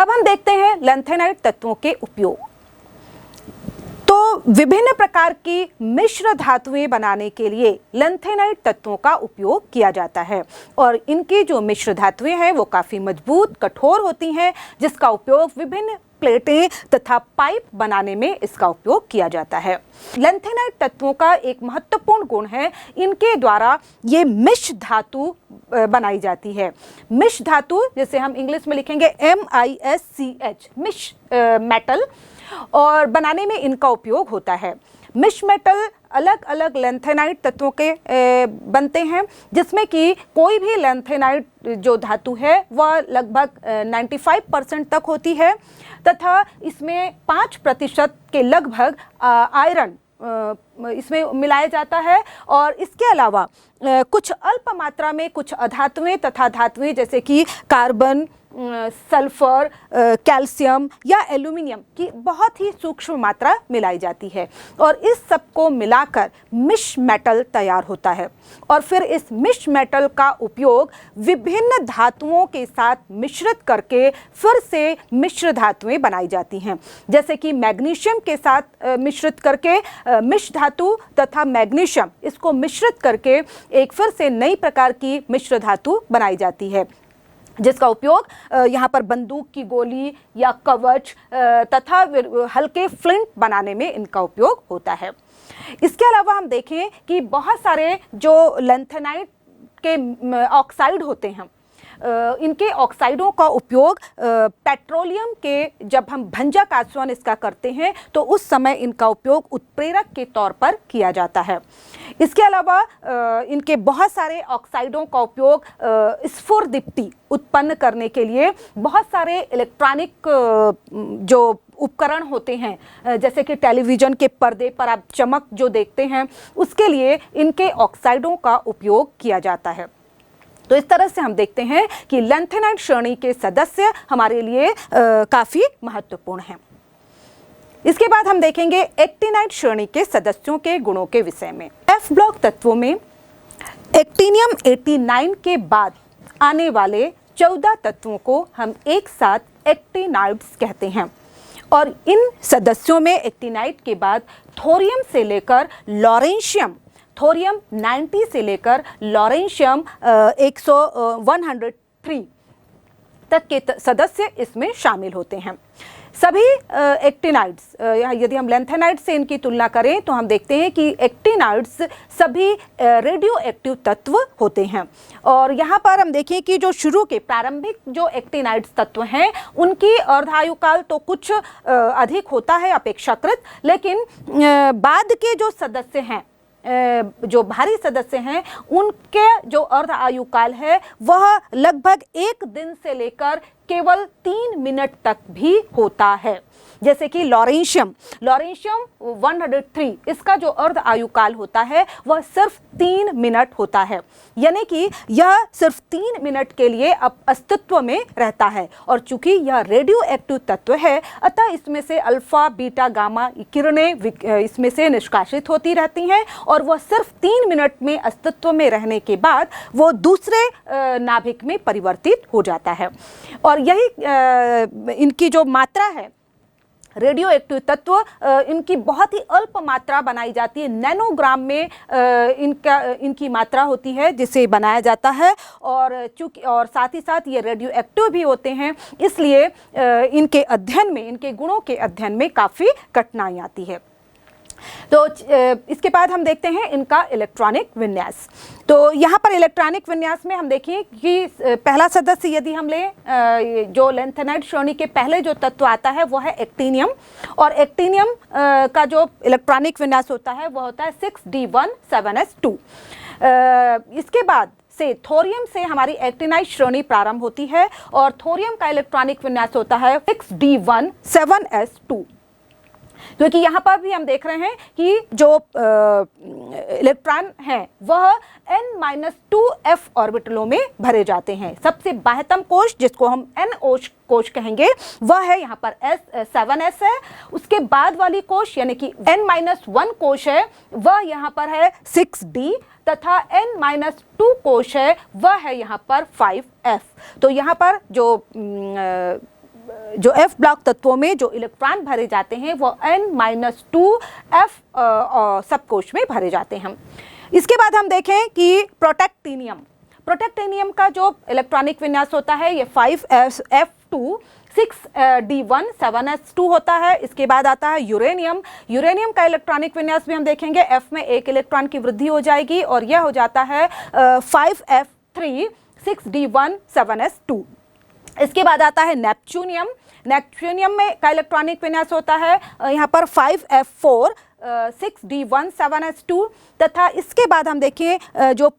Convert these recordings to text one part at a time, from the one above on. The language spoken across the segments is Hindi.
अब हम देखते हैं लैंथेनाइड तत्वों के उपयोग। तो विभिन्न प्रकार की मिश्र धातुएं बनाने के लिए लैंथेनाइड तत्वों का उपयोग किया जाता है और इनकी जो मिश्र धातुएं हैं वो काफ़ी मजबूत, कठोर होती हैं, जिसका उपयोग विभिन्न प्लेटें तथा पाइप बनाने में इसका उपयोग किया जाता है। लैंथेनाइड तत्वों का एक महत्वपूर्ण गुण है, इनके द्वारा ये मिश्र धातु बनाई जाती है। मिश्र धातु, जैसे हम इंग्लिश में लिखेंगे MISCH, मिश्र मेटल, और बनाने में इनका उपयोग होता है। मिश्र मेटल अलग अलग लैंथेनाइड तत्वों के बनते हैं, जिसमें कि कोई भी लैंथेनाइड जो धातु है वह लगभग 95% तक होती है तथा इसमें 5% के लगभग आयरन इसमें मिलाया जाता है और इसके अलावा कुछ अल्प मात्रा में कुछ अधातुएं तथा धातुएं जैसे कि कार्बन, सल्फर, कैल्शियम या एल्यूमिनियम की बहुत ही सूक्ष्म मात्रा मिलाई जाती है और इस सब को मिलाकर मिश्र मेटल तैयार होता है। और फिर इस मिश्र मेटल का उपयोग विभिन्न धातुओं के साथ मिश्रित करके फिर से मिश्र धातुएं बनाई जाती हैं, जैसे कि मैग्नीशियम के साथ मिश्रित करके मिश्र धातु तथा मैग्नीशियम, इसको मिश्रित करके एक फिर से नई प्रकार की मिश्र धातु बनाई जाती है, जिसका उपयोग यहाँ पर बंदूक की गोली या कवच तथा हल्के फ्लिंट बनाने में इनका उपयोग होता है। इसके अलावा हम देखें कि बहुत सारे जो लैंथेनाइड के ऑक्साइड होते हैं, इनके ऑक्साइडों का उपयोग पेट्रोलियम के, जब हम भंजक आचरण इसका करते हैं तो उस समय इनका उपयोग उत्प्रेरक के तौर पर किया जाता है। इसके अलावा इनके बहुत सारे ऑक्साइडों का उपयोग स्फुरदीप्ति उत्पन्न करने के लिए बहुत सारे इलेक्ट्रॉनिक जो उपकरण होते हैं, जैसे कि टेलीविज़न के पर्दे पर आप चमक जो देखते हैं, उसके लिए इनके ऑक्साइडों का उपयोग किया जाता है। तो इस तरह से हम देखते हैं कि लैंथेनाइड श्रेणी के सदस्य हमारे लिए काफ़ी महत्वपूर्ण हैं। इसके बाद हम देखेंगे एक्टिनाइड श्रेणी के सदस्यों के गुणों के विषय में। एफ ब्लॉक तत्वों में एक्टिनियम 89 के बाद आने वाले 14 तत्वों को हम एक साथ एक्टिनाइड्स कहते हैं और इन सदस्यों में एक्टिनाइड के बाद थोरियम से लेकर लॉरेंशियम, थोरियम 90 से लेकर लॉरेंशियम 103 तक के सदस्य इसमें शामिल होते हैं। सभी एक्टिनाइड्स, यदि हम लैंथेनाइड से इनकी तुलना करें तो हम देखते हैं कि एक्टिनाइड्स सभी रेडियो एक्टिव तत्व होते हैं और यहाँ पर हम देखें कि जो शुरू के प्रारंभिक जो एक्टिनाइड्स तत्व हैं उनकी अर्धायुकाल तो कुछ अधिक होता है अपेक्षाकृत, लेकिन बाद के जो सदस्य हैं, जो भारी सदस्य हैं, उनके जो अर्ध आयुकाल है वह लगभग 1 दिन से लेकर केवल 3 मिनट तक भी होता है। जैसे कि लॉरेंशियम 103, इसका जो अर्ध आयुकाल होता है वह सिर्फ 3 मिनट होता है, यानी कि यह सिर्फ 3 मिनट के लिए अब अस्तित्व में रहता है और चूंकि यह रेडियो एक्टिव तत्व है अतः इसमें से अल्फा, बीटा, गामा किरणें इसमें से निष्कासित होती रहती हैं और वह सिर्फ 3 मिनट में अस्तित्व में रहने के बाद वो दूसरे नाभिक में परिवर्तित हो जाता है। और यही इनकी जो मात्रा है, रेडियो एक्टिव तत्व, इनकी बहुत ही अल्प मात्रा बनाई जाती है, नैनोग्राम में इनकी मात्रा होती है जिसे बनाया जाता है और चूंकि और साथ ही साथ ये रेडियो एक्टिव भी होते हैं, इसलिए इनके अध्ययन में, इनके गुणों के अध्ययन में काफ़ी कठिनाई आती है। तो इसके बाद हम देखते हैं इनका इलेक्ट्रॉनिक विन्यास। तो यहाँ पर इलेक्ट्रॉनिक विन्यास में हम देखें कि पहला सदस्य यदि हम लें, जो लैंथेनाइड श्रेणी के पहले जो तत्व आता है वो है एक्टिनियम और एक्टिनियम का जो इलेक्ट्रॉनिक विन्यास होता है वह होता है 6d17s2। इसके बाद से थोरियम से हमारी एक्टिनाइड श्रेणी प्रारंभ होती है और थोरियम का इलेक्ट्रॉनिक विन्यास होता है 6d17s2। क्योंकि यहाँ पर भी हम देख रहे हैं कि जो इलेक्ट्रॉन हैं वह n-2f ऑर्बिटलों में भरे जाते हैं। सबसे बाह्यतम कोश, जिसको हम NO कोश कहेंगे, वह है यहाँ पर 7s है। उसके बाद वाली कोश यानी कि n-1 कोश है वह यहाँ पर है 6d तथा n-2 कोश है वह है यहाँ पर 5f। तो यहाँ पर जो जो F ब्लॉक तत्वों में जो इलेक्ट्रॉन भरे जाते हैं वो N-2 F सब कोश में भरे जाते हैं। इसके बाद हम देखें कि प्रोटेक्टिनियम का जो इलेक्ट्रॉनिक विन्यास होता है ये 5F2 6D1 7S2 होता है। इसके बाद आता है यूरेनियम का इलेक्ट्रॉनिक विन्यास भी हम देखेंगे, F में एक इलेक्ट्रॉन की वृद्धि हो जाएगी और यह हो जाता है 5F3 6D1 7S2। इसके बाद आता है नेपच्यूनियम में का इलेक्ट्रॉनिक विन्यास होता है यहाँ पर 5F4 6D1 7S2। तथा इसके बाद हम देखें जो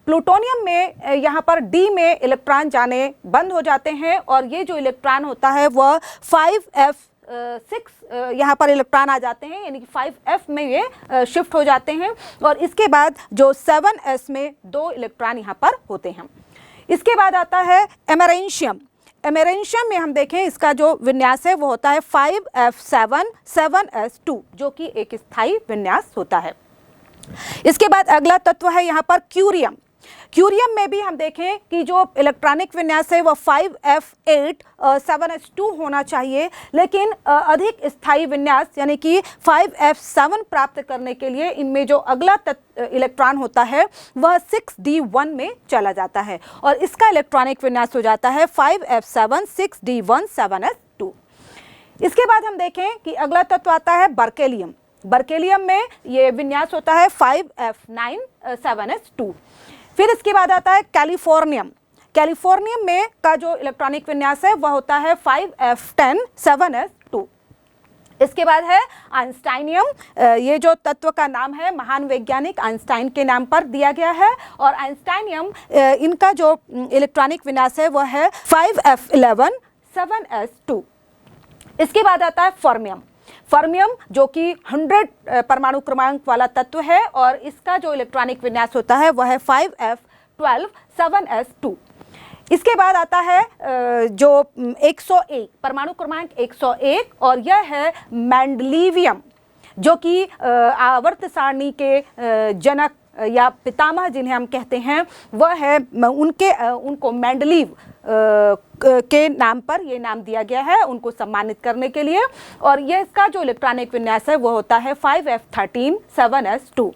प्लूटोनियम में यहाँ पर D में इलेक्ट्रॉन जाने बंद हो जाते हैं और ये जो इलेक्ट्रॉन होता है वह 5F6 यहाँ पर इलेक्ट्रॉन आ जाते हैं, यानी कि 5F में ये शिफ्ट हो जाते हैं और इसके बाद जो 7S में 2 इलेक्ट्रॉन यहाँ पर होते हैं। इसके बाद आता है एमेरेंशियम में हम देखें इसका जो विन्यास है वो होता है 5F7 7S2 जो कि एक स्थायी विन्यास होता है। इसके बाद अगला तत्व है यहाँ पर क्यूरियम में भी हम देखें कि जो इलेक्ट्रॉनिक विन्यास है वह 5F8 7S2 होना चाहिए, लेकिन अधिक स्थायी विन्यास यानी कि 5F7 प्राप्त करने के लिए इनमें जो अगला इलेक्ट्रॉन होता है वह 6D1 में चला जाता है और इसका इलेक्ट्रॉनिक विन्यास हो जाता है 5F7 6D1 7S2। इसके बाद हम देखें कि अगला तत्व आता है बर्केलियम में ये विन्यास होता है 5F9 7S2। फिर इसके बाद आता है कैलिफोर्नियम में का जो इलेक्ट्रॉनिक विन्यास है वह होता है 5F10 7S2। इसके बाद है आइंस्टाइनियम, ये जो तत्व का नाम है महान वैज्ञानिक आइंस्टाइन के नाम पर दिया गया है और आइंस्टाइनियम इनका जो इलेक्ट्रॉनिक विन्यास है वह है 5F11 7S2। इसके बाद आता है फर्मियम जो कि 100 परमाणु क्रमांक वाला तत्व है और इसका जो इलेक्ट्रॉनिक विन्यास होता है वह है 5F12 7S2। इसके बाद आता है जो 101 परमाणु क्रमांक 101 और यह है मेंडलीवियम जो कि आवर्त सारणी के जनक या पितामह जिन्हें हम कहते हैं वह है उनको मेंडलीव के नाम पर ये नाम दिया गया है उनको सम्मानित करने के लिए और ये इसका जो इलेक्ट्रॉनिक विन्यास है वो होता है 5F13 7S2।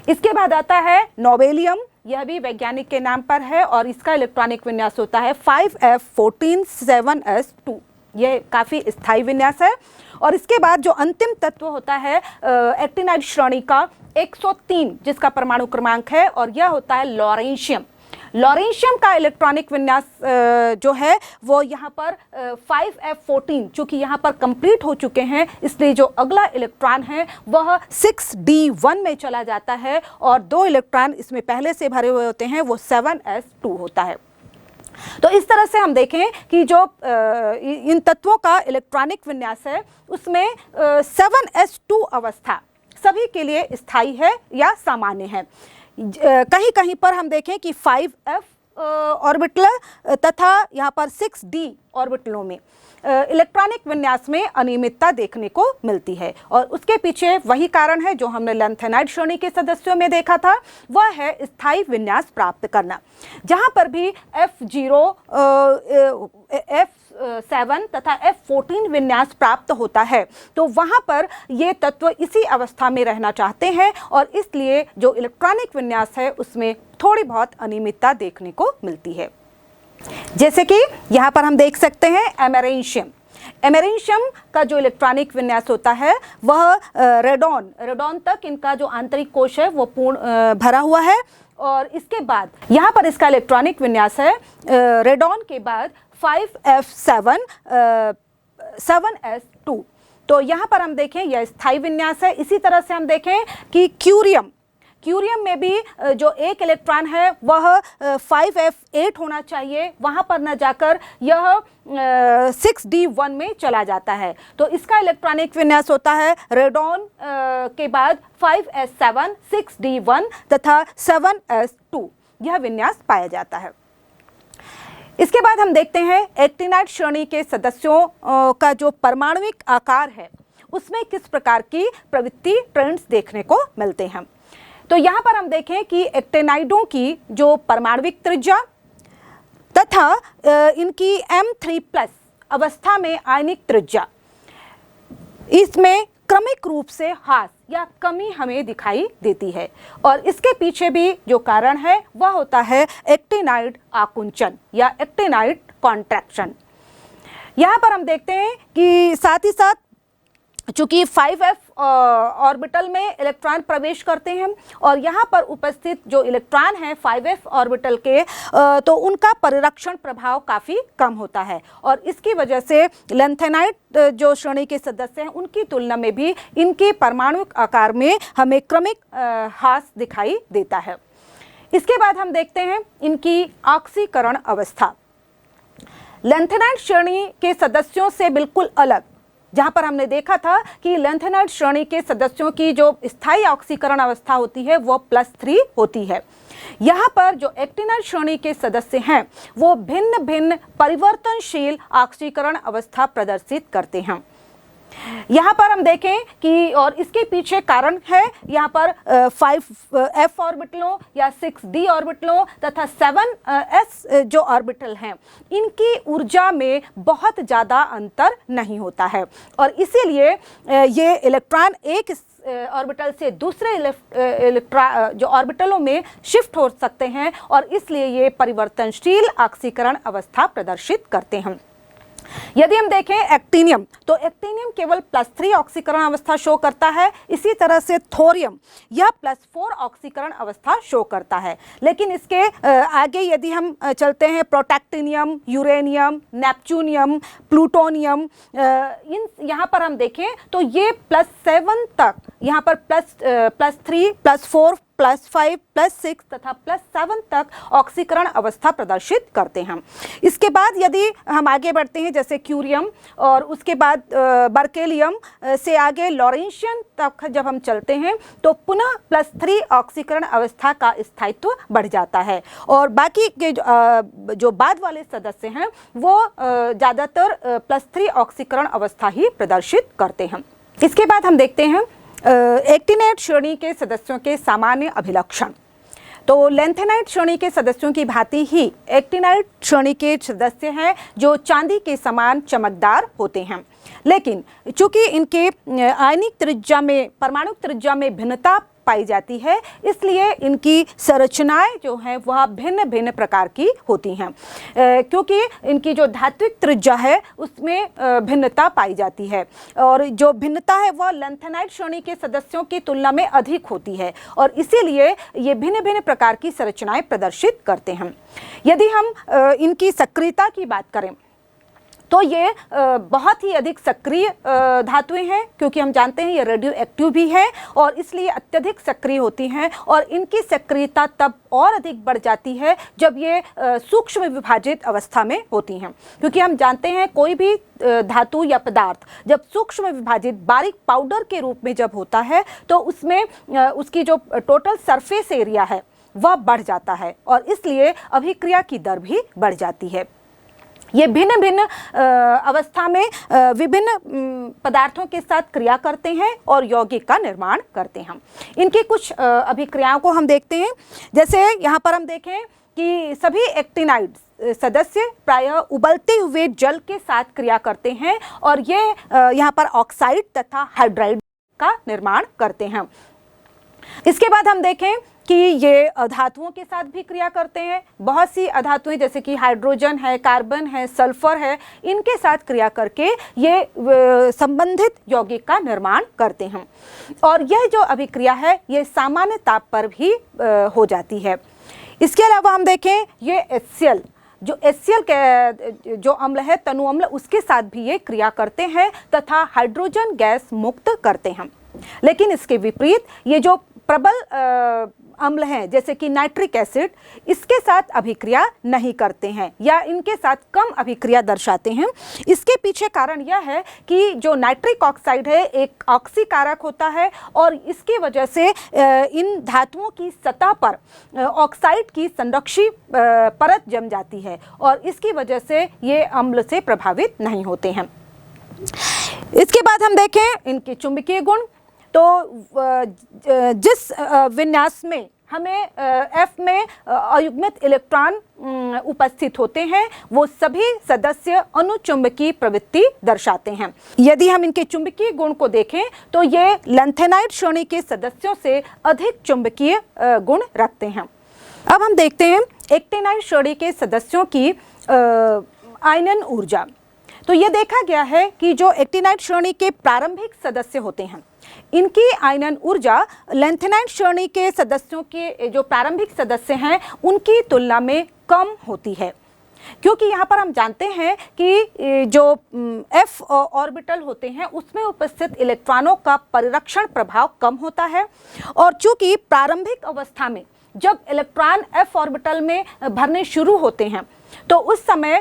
इसके बाद आता है नोबेलियम, यह भी वैज्ञानिक के नाम पर है और इसका इलेक्ट्रॉनिक विन्यास होता है 5F14 7S2। यह काफ़ी स्थायी विन्यास है। और इसके बाद जो अंतिम तत्व होता है एक्टिनाइड श्रेणी का 103 जिसका परमाणु क्रमांक है और यह होता है लॉरेंशियम का इलेक्ट्रॉनिक विन्यास जो है वो यहाँ पर 5F14 चूँकि यहाँ पर कंप्लीट हो चुके हैं इसलिए जो अगला इलेक्ट्रॉन है वह 6D1 में चला जाता है और 2 इलेक्ट्रॉन इसमें पहले से भरे हुए होते हैं वो 7S2 होता है। तो इस तरह से हम देखें कि जो इन तत्वों का इलेक्ट्रॉनिक विन्यास है उसमें 7S2 अवस्था सभी के लिए स्थायी है या सामान्य है। कहीं कहीं पर हम देखें कि 5F ऑर्बिटल तथा यहाँ पर 6D ऑर्बिटलों में इलेक्ट्रॉनिक विन्यास में अनियमितता देखने को मिलती है और उसके पीछे वही कारण है जो हमने लैंथेनाइड श्रेणी के सदस्यों में देखा था, वह है स्थायी विन्यास प्राप्त करना। जहाँ पर भी F0 F7 तथा F14 विन्यास प्राप्त होता है तो वहाँ पर ये तत्व इसी अवस्था में रहना चाहते हैं और इसलिए जो इलेक्ट्रॉनिक विन्यास है उसमें थोड़ी बहुत अनियमितता देखने को मिलती है। जैसे कि यहाँ पर हम देख सकते हैं एमेरेंशियम का जो इलेक्ट्रॉनिक विन्यास होता है वह रेडॉन तक इनका जो आंतरिक कोश है वो पूर्ण भरा हुआ है और इसके बाद यहाँ पर इसका इलेक्ट्रॉनिक विन्यास है रेडॉन के बाद 5F7 7S2। तो यहाँ पर हम देखें यह स्थायी विन्यास है। इसी तरह से हम देखें कि क्यूरियम में भी जो एक इलेक्ट्रॉन है वह 5F8 होना चाहिए, वहाँ पर न जाकर यह 6D1 में चला जाता है। तो इसका इलेक्ट्रॉनिक विन्यास होता है रेडॉन के बाद 5S7 6D1 तथा 7S2 यह विन्यास पाया जाता है। इसके बाद हम देखते हैं एक्टिनाइड श्रेणी के सदस्यों का जो परमाणुविक आकार है उसमें किस प्रकार की प्रवृत्ति ट्रेंड्स देखने को मिलते हैं। तो यहाँ पर हम देखें कि एक्टिनाइडों की जो परमाणुविक त्रिज्या तथा इनकी M3+ अवस्था में आयनिक त्रिज्या, इसमें क्रमिक रूप से ह्रास या कमी हमें दिखाई देती है। और इसके पीछे भी जो कारण है वह होता है एक्टिनाइड आकुंचन या एक्टिनाइड कॉन्ट्रैक्शन। यहाँ पर हम देखते हैं कि साथ ही साथ चूंकि 5f ऑर्बिटल में इलेक्ट्रॉन प्रवेश करते हैं और यहाँ पर उपस्थित जो इलेक्ट्रॉन हैं 5f ऑर्बिटल के, तो उनका परिरक्षण प्रभाव काफ़ी कम होता है और इसकी वजह से लैंथेनाइट जो श्रेणी के सदस्य हैं उनकी तुलना में भी इनके परमाणुक आकार में हमें क्रमिक ह्रास दिखाई देता है। इसके बाद हम देखते हैं इनकी ऑक्सीकरण अवस्था। लैंथेनाइट श्रेणी के सदस्यों से बिल्कुल अलग, जहां पर हमने देखा था कि लैंथेनाइट श्रेणी के सदस्यों की जो स्थायी ऑक्सीकरण अवस्था होती है वो +3 होती है। यहाँ पर जो एक्टिनाइट श्रेणी के सदस्य हैं वो भिन्न भिन्न परिवर्तनशील ऑक्सीकरण अवस्था प्रदर्शित करते हैं। यहाँ पर हम देखें कि और इसके पीछे कारण है यहाँ पर 5f ऑर्बिटलों या 6d ऑर्बिटलों तथा 7s जो ऑर्बिटल हैं इनकी ऊर्जा में बहुत ज़्यादा अंतर नहीं होता है और इसीलिए ये इलेक्ट्रॉन एक ऑर्बिटल से दूसरे जो ऑर्बिटलों में शिफ्ट हो सकते हैं और इसलिए ये परिवर्तनशील ऑक्सीकरण अवस्था प्रदर्शित करते हैं। यदि हम देखें एक्टिनियम, तो एक्टिनियम केवल +3 ऑक्सीकरण अवस्था शो करता है। इसी तरह से थोरियम यह +4 ऑक्सीकरण अवस्था शो करता है। लेकिन इसके आगे यदि हम चलते हैं प्रोटैक्टिनियम, यूरेनियम, नेपच्यूनियम, प्लूटोनियम, यहाँ पर हम देखें तो ये +7 तक, यहाँ पर +3, +4, +5, +6 तथा +7 तक ऑक्सीकरण अवस्था प्रदर्शित करते हैं। इसके बाद यदि हम आगे बढ़ते हैं जैसे क्यूरियम और उसके बाद बर्केलियम से आगे लॉरेंशियम तक जब हम चलते हैं तो पुनः +3 ऑक्सीकरण अवस्था का स्थायित्व बढ़ जाता है और बाकी के जो बाद वाले सदस्य हैं वो ज़्यादातर +3 ऑक्सीकरण अवस्था ही प्रदर्शित करते हैं। इसके बाद हम देखते हैं एक्टिनाइट श्रेणी के सदस्यों के सामान्य अभिलक्षण। तो लैंथेनाइट श्रेणी के सदस्यों की भांति ही एक्टिनाइट श्रेणी के सदस्य हैं जो चांदी के समान चमकदार होते हैं, लेकिन चूंकि इनके आयनिक त्रिज्या में, परमाणुक त्रिज्या में भिन्नता पाई जाती है इसलिए इनकी संरचनाएं जो हैं वह भिन्न भिन्न प्रकार की होती हैं, क्योंकि इनकी जो धात्विक त्रिज्या है उसमें भिन्नता पाई जाती है और जो भिन्नता है वह लैंथेनाइट श्रेणी के सदस्यों की तुलना में अधिक होती है और इसीलिए ये भिन्न भिन्न प्रकार की संरचनाएं प्रदर्शित करते हैं। यदि हम इनकी सक्रियता की बात करें तो ये बहुत ही अधिक सक्रिय धातुएं हैं, क्योंकि हम जानते हैं ये रेडियो एक्टिव भी है और इसलिए अत्यधिक सक्रिय होती हैं और इनकी सक्रियता तब और अधिक बढ़ जाती है जब ये सूक्ष्म विभाजित अवस्था में होती हैं, क्योंकि हम जानते हैं कोई भी धातु या पदार्थ जब सूक्ष्म विभाजित बारीक पाउडर के रूप में जब होता है तो उसमें उसकी जो टोटल सरफेस एरिया है वह बढ़ जाता है और इसलिए अभिक्रिया की दर भी बढ़ जाती है। ये भिन्न भिन्न अवस्था में विभिन्न पदार्थों के साथ क्रिया करते हैं और यौगिक का निर्माण करते हैं। इनकी कुछ अभिक्रियाओं को हम देखते हैं। जैसे यहाँ पर हम देखें कि सभी एक्टिनाइड सदस्य प्रायः उबलते हुए जल के साथ क्रिया करते हैं और ये यहाँ पर ऑक्साइड तथा हाइड्राइड का निर्माण करते हैं। इसके बाद हम देखें कि ये अधातुओं के साथ भी क्रिया करते हैं। बहुत सी अधातुएं जैसे कि हाइड्रोजन है, कार्बन है, सल्फर है, इनके साथ क्रिया करके ये संबंधित यौगिक का निर्माण करते हैं और यह जो अभिक्रिया है ये सामान्य ताप पर भी हो जाती है। इसके अलावा हम देखें ये HCl, जो HCl के जो अम्ल है तनु अम्ल, उसके साथ भी ये क्रिया करते हैं तथा हाइड्रोजन गैस मुक्त करते हैं। लेकिन इसके विपरीत ये जो प्रबल अम्ल हैं जैसे कि नाइट्रिक एसिड, इसके साथ अभिक्रिया नहीं करते हैं या इनके साथ कम अभिक्रिया दर्शाते हैं। इसके पीछे कारण यह है कि जो नाइट्रिक ऑक्साइड है एक ऑक्सीकारक होता है और इसकी वजह से इन धातुओं की सतह पर ऑक्साइड की संरक्षी परत जम जाती है और इसकी वजह से ये अम्ल से प्रभावित नहीं होते हैं। इसके बाद हम देखें इनके चुंबकीय गुण। तो जिस विन्यास में हमें F में अयुग्मित इलेक्ट्रॉन उपस्थित होते हैं, वो सभी सदस्य अनुचुंबकीय प्रवृत्ति दर्शाते हैं। यदि हम इनके चुंबकीय गुण को देखें तो ये लैंथेनाइड श्रेणी के सदस्यों से अधिक चुंबकीय गुण रखते हैं। अब हम देखते हैं एक्टिनाइड श्रेणी के सदस्यों की आयनन ऊर्जा। तो ये देखा गया है कि जो एक्टिनाइड श्रेणी के प्रारंभिक सदस्य होते हैं, इनकी आयनन ऊर्जा लैंथेनाइड श्रेणी के सदस्यों के जो प्रारंभिक सदस्य हैं उनकी तुलना में कम होती है, क्योंकि यहाँ पर हम जानते हैं कि जो f ऑर्बिटल होते हैं उसमें उपस्थित इलेक्ट्रॉनों का परिरक्षण प्रभाव कम होता है, और चूंकि प्रारंभिक अवस्था में जब इलेक्ट्रॉन f ऑर्बिटल में भरने शुरू होते हैं तो उस समय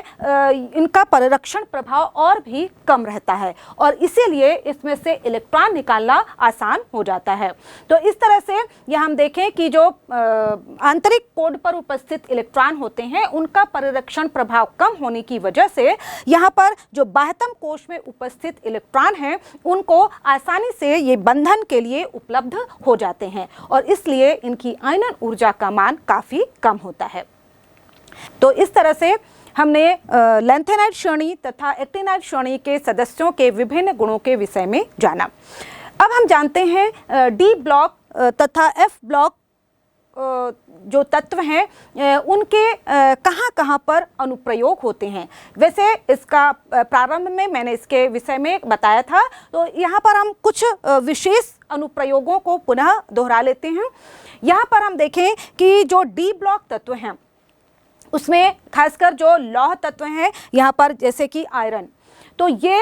इनका परिरक्षण प्रभाव और भी कम रहता है, और इसीलिए इसमें से इलेक्ट्रॉन निकालना आसान हो जाता है। तो इस तरह से यह हम देखें कि जो आंतरिक कोड पर उपस्थित इलेक्ट्रॉन होते हैं उनका परिरक्षण प्रभाव कम होने की वजह से यहाँ पर जो बाह्यतम कोश में उपस्थित इलेक्ट्रॉन हैं उनको आसानी से ये बंधन के लिए उपलब्ध हो जाते हैं, और इसलिए इनकी आयनन ऊर्जा का मान काफ़ी कम होता है। तो इस तरह से हमने लैंथेनाइड श्रेणी तथा एक्टिनाइड श्रेणी के सदस्यों के विभिन्न गुणों के विषय में जाना। अब हम जानते हैं डी ब्लॉक तथा एफ ब्लॉक जो तत्व हैं उनके कहाँ कहाँ पर अनुप्रयोग होते हैं। वैसे इसका प्रारंभ में मैंने इसके विषय में बताया था, तो यहाँ पर हम कुछ विशेष अनुप्रयोगों को पुनः दोहरा लेते हैं। यहाँ पर हम देखें कि जो डी ब्लॉक तत्व हैं उसमें खासकर जो लौह तत्व हैं यहाँ पर, जैसे कि आयरन, तो ये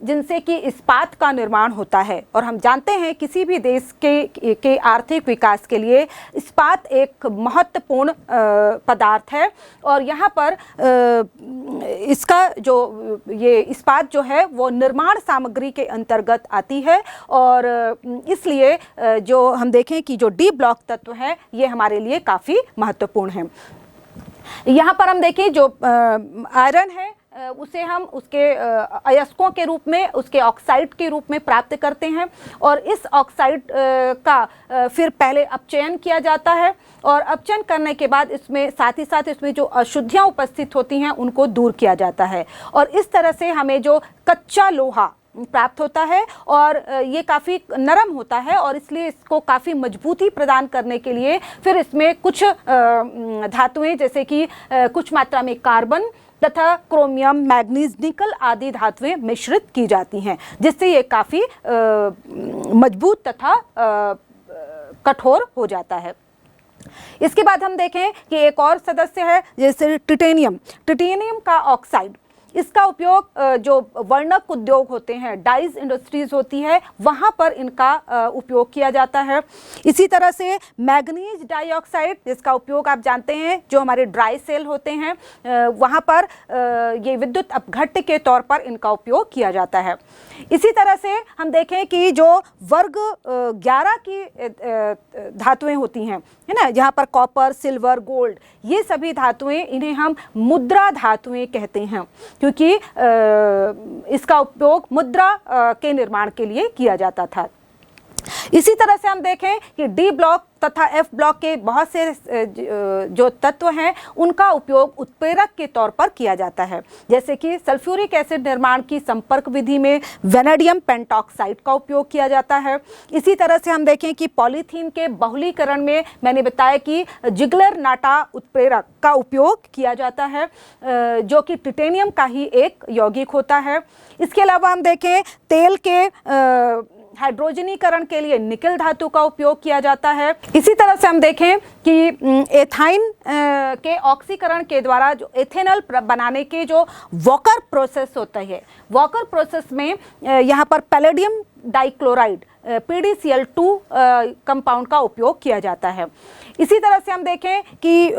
जिनसे कि इस्पात का निर्माण होता है, और हम जानते हैं किसी भी देश के आर्थिक विकास के लिए इस्पात एक महत्वपूर्ण पदार्थ है, और यहाँ पर इसका जो ये इस्पात जो है वो निर्माण सामग्री के अंतर्गत आती है, और इसलिए जो हम देखें कि जो डी ब्लॉक तत्व है ये हमारे लिए काफ़ी महत्वपूर्ण है। यहाँ पर हम देखें जो आयरन है उसे हम उसके अयस्कों के रूप में, उसके ऑक्साइड के रूप में प्राप्त करते हैं, और इस ऑक्साइड का फिर पहले अपचयन किया जाता है, और अपचयन करने के बाद इसमें साथ ही साथ इसमें जो अशुद्धियाँ उपस्थित होती हैं उनको दूर किया जाता है, और इस तरह से हमें जो कच्चा लोहा प्राप्त होता है, और ये काफ़ी नरम होता है, और इसलिए इसको काफ़ी मजबूती प्रदान करने के लिए फिर इसमें कुछ धातुएं जैसे कि कुछ मात्रा में कार्बन तथा क्रोमियम, मैग्नीज, निकल आदि धातुएं मिश्रित की जाती हैं, जिससे ये काफ़ी मजबूत तथा कठोर हो जाता है। इसके बाद हम देखें कि एक और सदस्य है जैसे टिटेनियम। टिटेनियम का ऑक्साइड, इसका उपयोग जो वर्णक उद्योग होते हैं, डाइज इंडस्ट्रीज होती है, वहाँ पर इनका उपयोग किया जाता है। इसी तरह से मैग्नीज डाइऑक्साइड, जिसका उपयोग आप जानते हैं जो हमारे ड्राई सेल होते हैं वहाँ पर ये विद्युत अपघट्य के तौर पर इनका उपयोग किया जाता है। इसी तरह से हम देखें कि जो वर्ग 11 की धातुएं होती हैं, है ना, जहाँ पर कॉपर, सिल्वर, गोल्ड, ये सभी धातुएं, इन्हें हम मुद्रा धातुएं कहते हैं, क्योंकि इसका उपयोग मुद्रा के निर्माण के लिए किया जाता था। इसी तरह से हम देखें कि डी ब्लॉक तथा एफ ब्लॉक के बहुत से जो तत्व हैं उनका उपयोग उत्प्रेरक के तौर पर किया जाता है, जैसे कि सल्फ्यूरिक एसिड निर्माण की संपर्क विधि में वेनेडियम पेंटॉक्साइड का उपयोग किया जाता है। इसी तरह से हम देखें कि पॉलीथीन के बहुलीकरण में मैंने बताया कि जिगलर नाटा उत्प्रेरक का उपयोग किया जाता है, जो कि टिटेनियम का ही एक यौगिक होता है। इसके अलावा हम देखें तेल के हाइड्रोजनीकरण के लिए निकल धातु का उपयोग किया जाता है। इसी तरह से हम देखें कि एथाइन के ऑक्सीकरण के द्वारा जो एथेनॉल बनाने के जो वॉकर प्रोसेस होता है, वॉकर प्रोसेस में यहाँ पर पैलेडियम डाइक्लोराइड PDCl2 कंपाउंड का उपयोग किया जाता है। इसी तरह से हम देखें कि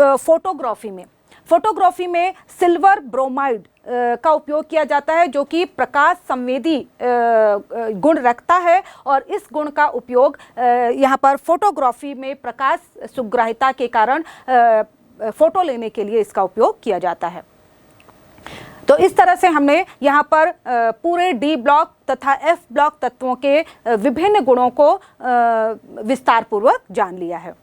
फोटोग्राफी में सिल्वर ब्रोमाइड का उपयोग किया जाता है, जो कि प्रकाश संवेदी गुण रखता है, और इस गुण का उपयोग यहाँ पर फोटोग्राफी में प्रकाश सुग्राहिता के कारण फोटो लेने के लिए इसका उपयोग किया जाता है। तो इस तरह से हमने यहाँ पर पूरे डी ब्लॉक तथा एफ ब्लॉक तत्वों के विभिन्न गुणों को विस्तार पूर्वक जान लिया है।